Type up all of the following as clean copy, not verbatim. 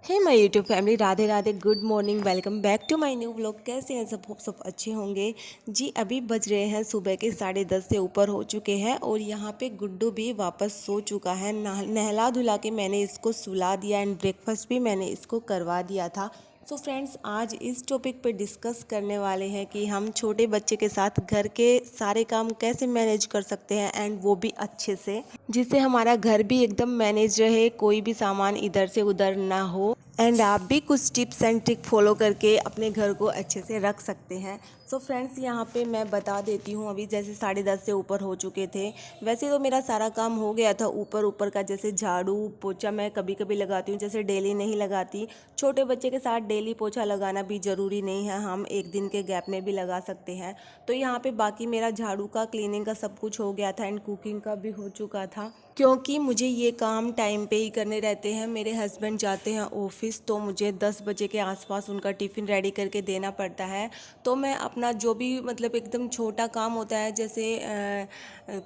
Hey my YouTube family, Radhe Radhe, good morning, welcome back to my new vlog. कैसे हैं सब? Hope सब अच्छे होंगे जी। अभी बज रहे हैं सुबह के 10:30 से ऊपर हो चुके हैं और यहाँ पे गुड्डू भी वापस सो चुका है। नहला धुला के मैंने इसको सुला दिया एंड ब्रेकफास्ट भी मैंने इसको करवा दिया था। सो फ्रेंड्स, आज इस टॉपिक पे डिस्कस करने वाले हैं कि हम छोटे बच्चे के साथ घर के सारे काम कैसे मैनेज कर सकते हैं एंड वो भी अच्छे से, जिससे हमारा घर भी एकदम मैनेज रहे, कोई भी सामान इधर से उधर ना हो एंड आप भी कुछ टिप्स एंड ट्रिक फॉलो करके अपने घर को अच्छे से रख सकते हैं। सो फ्रेंड्स, यहाँ पे मैं बता देती हूँ, अभी जैसे 10:30 से ऊपर हो चुके थे। वैसे तो मेरा सारा काम हो गया था ऊपर ऊपर का, जैसे झाड़ू पोछा मैं कभी कभी लगाती हूँ, जैसे डेली नहीं लगाती। छोटे बच्चे के साथ डेली पोछा लगाना भी ज़रूरी नहीं है, हम एक दिन के गैप में भी लगा सकते हैं। तो यहाँ पे बाकी मेरा झाड़ू का, क्लीनिंग का सब कुछ हो गया था एंड कुकिंग का भी हो चुका था, क्योंकि मुझे ये काम टाइम पे ही करने रहते हैं। मेरे हस्बैंड जाते हैं ऑफिस, तो मुझे 10 बजे के आसपास उनका टिफ़िन रेडी करके देना पड़ता है। तो मैं अपना जो भी मतलब एकदम छोटा काम होता है, जैसे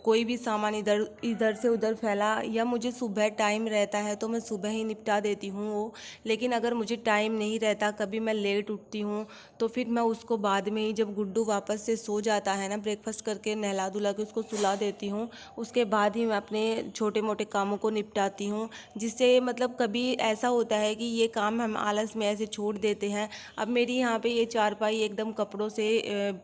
कोई भी सामान इधर इधर से उधर फैला, या मुझे सुबह टाइम रहता है तो मैं सुबह ही निपटा देती हूँ वो। लेकिन अगर मुझे टाइम नहीं रहता, कभी मैं लेट उठती हूँ, तो फिर मैं उसको बाद में ही, जब गुड्डू वापस से सो जाता है ना, ब्रेकफास्ट करके नहला धुला के उसको सुला देती हूँ, उसके बाद ही मैं अपने छोटे मोटे कामों को निपटाती हूँ। जिससे मतलब कभी ऐसा होता है कि ये काम हम आलस में ऐसे छोड़ देते हैं। अब मेरी यहाँ पे ये चारपाई एकदम कपड़ों से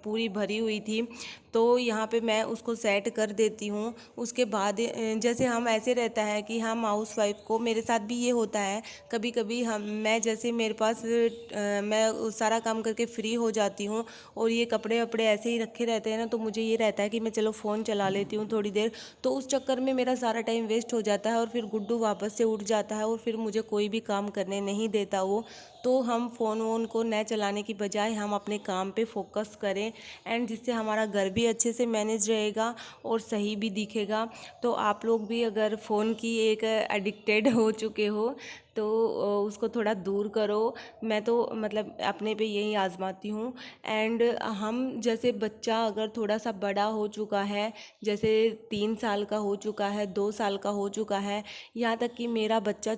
पूरी भरी हुई थी, तो यहाँ पे मैं उसको सेट कर देती हूँ। उसके बाद जैसे हम ऐसे रहता है कि हम हाउस वाइफ को, मेरे साथ भी ये होता है कभी कभी, मैं जैसे मेरे पास मैं सारा काम करके फ्री हो जाती हूँ और ये कपड़े वपड़े ऐसे ही रखे रहते हैं ना, तो मुझे ये रहता है कि मैं चलो फ़ोन चला लेती हूँ थोड़ी देर। तो उस चक्कर में मेरा सारा टाइम वेस्ट हो जाता है और फिर गुड्डू वापस से उठ जाता है और फिर मुझे कोई भी काम करने नहीं देता वो। तो हम फ़ोन वोन को न चलाने की बजाय हम अपने काम पे फोकस करें एंड जिससे हमारा घर भी अच्छे से मैनेज रहेगा और सही भी दिखेगा। तो आप लोग भी अगर फ़ोन की एक एडिक्टेड हो चुके हो तो उसको थोड़ा दूर करो। मैं तो मतलब अपने पे यही आजमाती हूँ। एंड हम जैसे बच्चा अगर थोड़ा सा बड़ा हो चुका है, जैसे 3 साल का हो चुका है, 2 साल का हो चुका है, यहाँ तक कि मेरा बच्चा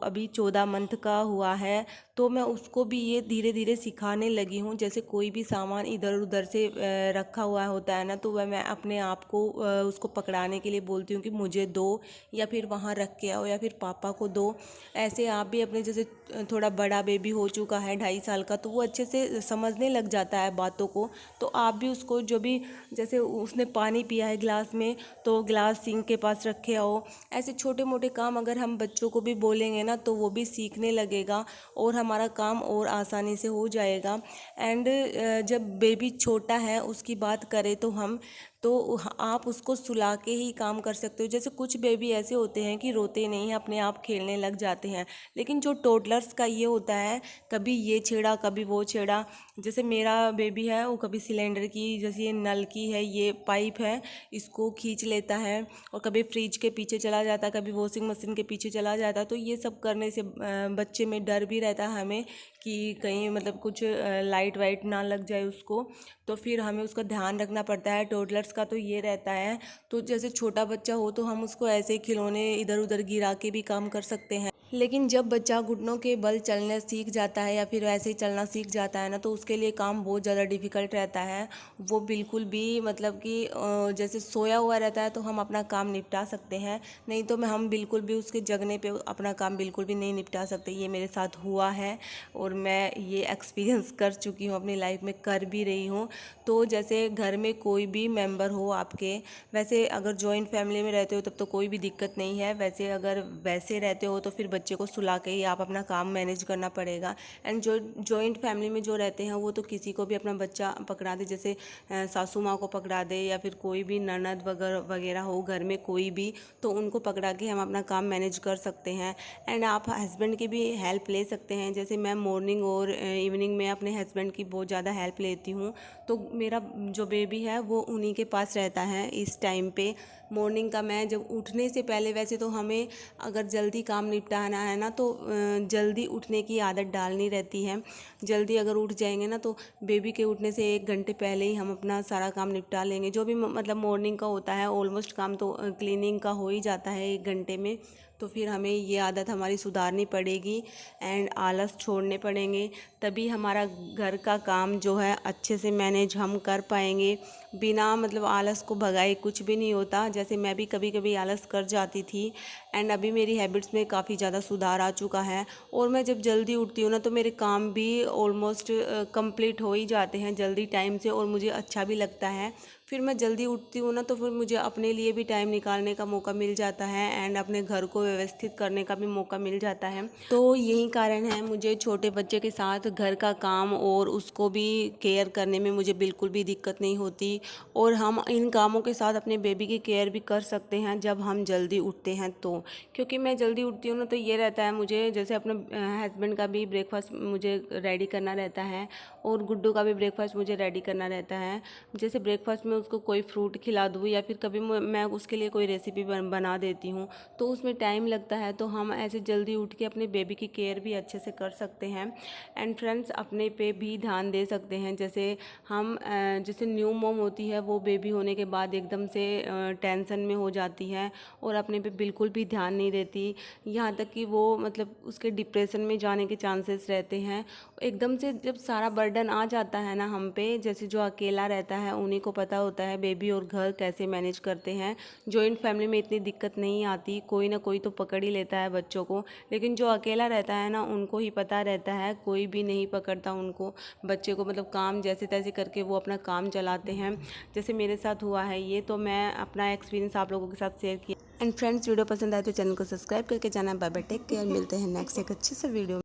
अभी 14 मंथ का हुआ है, तो मैं उसको भी ये धीरे धीरे सिखाने लगी हूँ। जैसे कोई भी सामान इधर उधर से रखा हुआ होता है ना, तो वह मैं अपने आप को उसको पकड़ाने के लिए बोलती हूँ कि मुझे दो, या फिर वहाँ रख के आओ, या फिर पापा को दो। ऐसे आप भी अपने, जैसे थोड़ा बड़ा बेबी हो चुका है 2.5 साल का, तो वो अच्छे से समझने लग जाता है बातों को, तो आप भी उसको जो भी, जैसे उसने पानी पिया है गिलास में, तो गिलास सिंक के पास रखे आओ। ऐसे छोटे मोटे काम अगर हम बच्चों को भी बोलेंगे ना, तो वो भी सीखने लगेगा और हमारा काम और आसानी से हो जाएगा। एंड जब बेबी छोटा है उसकी बात करें तो हम, तो आप उसको सुला के ही काम कर सकते हो। जैसे कुछ बेबी ऐसे होते हैं कि रोते नहीं हैं, अपने आप खेलने लग जाते हैं, लेकिन जो टोडलर्स का ये होता है, कभी ये छेड़ा कभी वो छेड़ा। जैसे मेरा बेबी है, वो कभी सिलेंडर की, जैसे ये नल की है, ये पाइप है, इसको खींच लेता है और कभी फ्रिज के पीछे चला जाता है, कभी वॉशिंग मशीन के पीछे चला जाता है। तो ये सब करने से बच्चे में डर भी रहता है हमें कि कहीं मतलब कुछ लाइट वाइट ना लग जाए उसको, तो फिर हमें उसका ध्यान रखना पड़ता है। टोडलर्स का तो ये रहता है। तो जैसे छोटा बच्चा हो तो हम उसको ऐसे ही खिलौने इधर उधर गिरा के भी काम कर सकते हैं, लेकिन जब बच्चा घुटनों के बल चलना सीख जाता है या फिर वैसे ही चलना सीख जाता है ना, तो उसके लिए काम बहुत ज़्यादा डिफ़िकल्ट रहता है। वो बिल्कुल भी मतलब कि जैसे सोया हुआ रहता है तो हम अपना काम निपटा सकते हैं, नहीं तो हम बिल्कुल भी उसके जगने पे अपना काम बिल्कुल भी नहीं निपटा सकते। ये मेरे साथ हुआ है और मैं ये एक्सपीरियंस कर चुकी हूँ, अपनी लाइफ में कर भी रही हूँ। तो जैसे घर में कोई भी मेंबर हो आपके, वैसे अगर जॉइंट फैमिली में रहते हो तब तो कोई भी दिक्कत नहीं है, वैसे अगर वैसे रहते हो तो फिर बच्चे को सुला के ही आप अपना काम मैनेज करना पड़ेगा। एंड जो जॉइंट फैमिली में जो रहते हैं वो तो किसी को भी अपना बच्चा पकड़ा दे, जैसे सासू माँ को पकड़ा दे या फिर कोई भी ननद वगैरह वगैरह हो घर में कोई भी, तो उनको पकड़ा के हम अपना काम मैनेज कर सकते हैं। एंड आप हस्बैंड की भी हेल्प ले सकते हैं। जैसे मैं मॉर्निंग और इवनिंग में अपने हस्बैंड की बहुत ज़्यादा हेल्प लेती हूँ। तो मेरा जो बेबी है वो उन्हीं के पास रहता है इस टाइम पे। मॉर्निंग का मैं जब उठने से पहले, वैसे तो हमें अगर जल्दी काम निपटाना है ना, तो जल्दी उठने की आदत डालनी रहती है। जल्दी अगर उठ जाएंगे ना, तो बेबी के उठने से 1 घंटे पहले ही हम अपना सारा काम निपटा लेंगे। जो भी मतलब मॉर्निंग का होता है, ऑलमोस्ट काम तो क्लीनिंग का हो ही जाता है 1 घंटे में। तो फिर हमें ये आदत हमारी सुधारनी पड़ेगी एंड आलस छोड़ने पड़ेंगे, तभी हमारा घर का काम जो है अच्छे से मैनेज हम कर पाएंगे। बिना मतलब आलस को भगाए कुछ भी नहीं होता। जैसे मैं भी कभी कभी आलस कर जाती थी एंड अभी मेरी हैबिट्स में काफ़ी ज़्यादा सुधार आ चुका है और मैं जब जल्दी उठती हूँ ना तो मेरे काम भी ऑलमोस्ट कंप्लीट हो ही जाते हैं जल्दी टाइम से और मुझे अच्छा भी लगता है। फिर मैं जल्दी उठती हूँ ना तो फिर मुझे अपने लिए भी टाइम निकालने का मौका मिल जाता है एंड अपने घर को व्यवस्थित करने का भी मौका मिल जाता है। तो यही कारण है मुझे छोटे बच्चे के साथ घर का काम और उसको भी केयर करने में मुझे बिल्कुल भी दिक्कत नहीं होती और हम इन कामों के साथ अपने बेबी की केयर भी कर सकते हैं जब हम जल्दी उठते हैं तो। क्योंकि मैं जल्दी उठती हूँ ना तो ये रहता है मुझे जैसे अपने हस्बैंड का भी ब्रेकफास्ट मुझे रेडी करना रहता है और गुड्डू का भी ब्रेकफास्ट मुझे रेडी करना रहता है। जैसे ब्रेकफास्ट में उसको कोई फ्रूट खिला दूँ या फिर कभी मैं उसके लिए कोई रेसिपी बना देती हूँ तो उसमें टाइम लगता है। तो हम ऐसे जल्दी उठ के अपने बेबी की केयर भी अच्छे से कर सकते हैं एंड फ्रेंड्स अपने पे भी ध्यान दे सकते हैं। जैसे हम जैसे न्यू मॉम होती है वो बेबी होने के बाद एकदम से टेंशन में हो जाती है और अपने पे बिल्कुल भी ध्यान नहीं देती, यहाँ तक कि वो मतलब उसके डिप्रेशन में जाने के चांसेस रहते हैं। एकदम से जब सारा बर्डन आ जाता है ना हम पे, जैसे जो अकेला रहता है उन्हीं को पता होता है बेबी और घर कैसे मैनेज करते हैं। जॉइंट फैमिली में इतनी दिक्कत नहीं आती, कोई ना कोई तो पकड़ ही लेता है बच्चों को, लेकिन जो अकेला रहता है ना उनको ही पता रहता है, कोई भी नहीं पकड़ता उनको बच्चे को। मतलब काम जैसे तैसे करके वो अपना काम चलाते हैं, जैसे मेरे साथ हुआ है ये। तो मैं अपना एक्सपीरियंस आप लोगों के साथ शेयर किया। एंड फ्रेंड्स वीडियो पसंद आए तो चैनल को सब्सक्राइब करके जाना। बाय बाय, टेक केयर, मिलते हैं नेक्स्ट एक अच्छे से वीडियो।